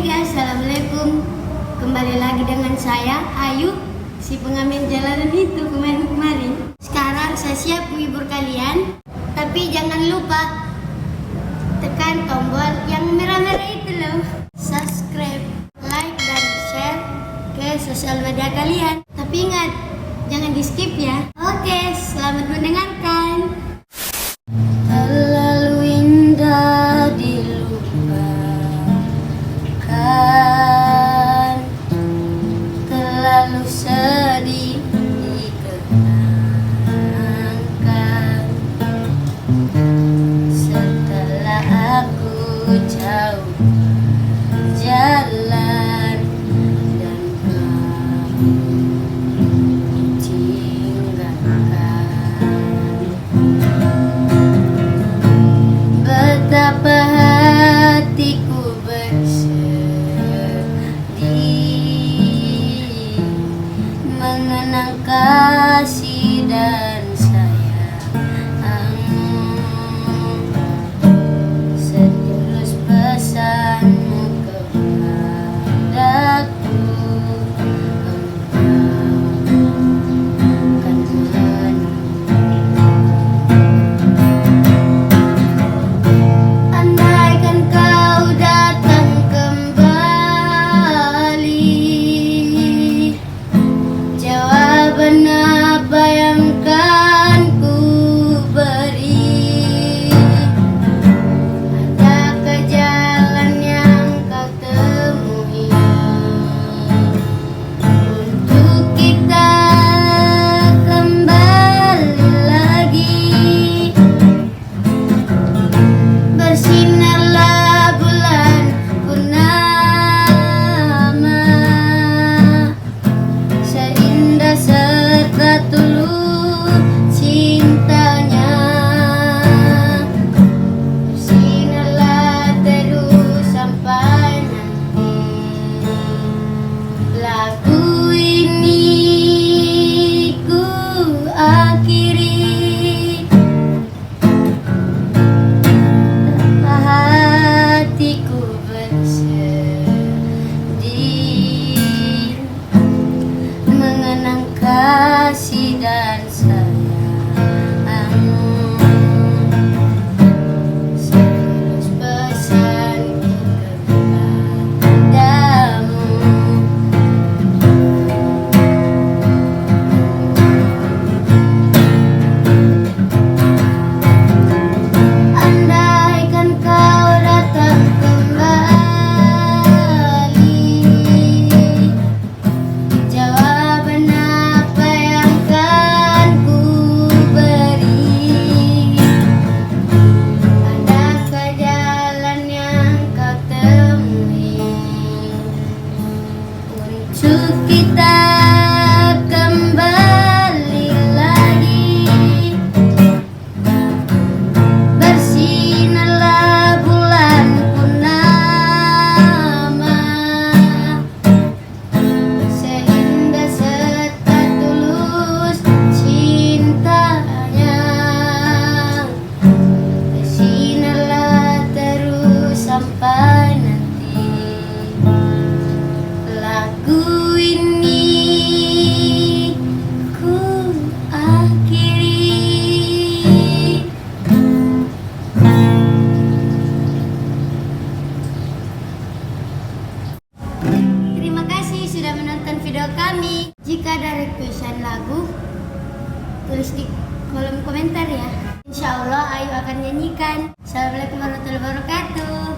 Hai guys, assalamualaikum. Kembali lagi dengan saya Ayu, si pengamen jalanan itu kemarin. Sekarang saya siap menghibur kalian, tapi jangan lupa tekan tombol yang merah-merah itu loh. Subscribe, like, dan share ke sosial media kalian. Tapi ingat, jangan di skip ya. Oke, selamat mendengarkan. Terlalu indah dilupakan, terlalu sedih dikenangkan. Setelah aku jauh jalan dan kamu betapa hatiku bersedih mengenang kasih dan sayangmu. Setulus pesanmu kepadaku, apa yang kan ku beri? Adakah jalan yang kau temui untuk kita kembali lagi? Bersinarlah bulan purnama, seindah serta tulus cintanya. Bersinarlah terus sampai nanti lagu ini ku akhiri. Tanpa hatiku bersedih mengenang kasih dan sayangmu. Setulus pesanku kepadamu, andaikan kau datang kembali, jawaban apa yang kan ku beri? Adakah jalan yang kau temui untuk kita kembali lagi? Bersinarlah bulan purnama, seindah serta tulus cintanya. Bersinarlah terus sampai nanti lagu ini ku akhiri. Terima kasih sudah menonton video kami. Jika ada requestan lagu, tulis di kolom komentar ya. Insya Allah Ayu akan nyanyikan. Assalamualaikum warahmatullahi wabarakatuh.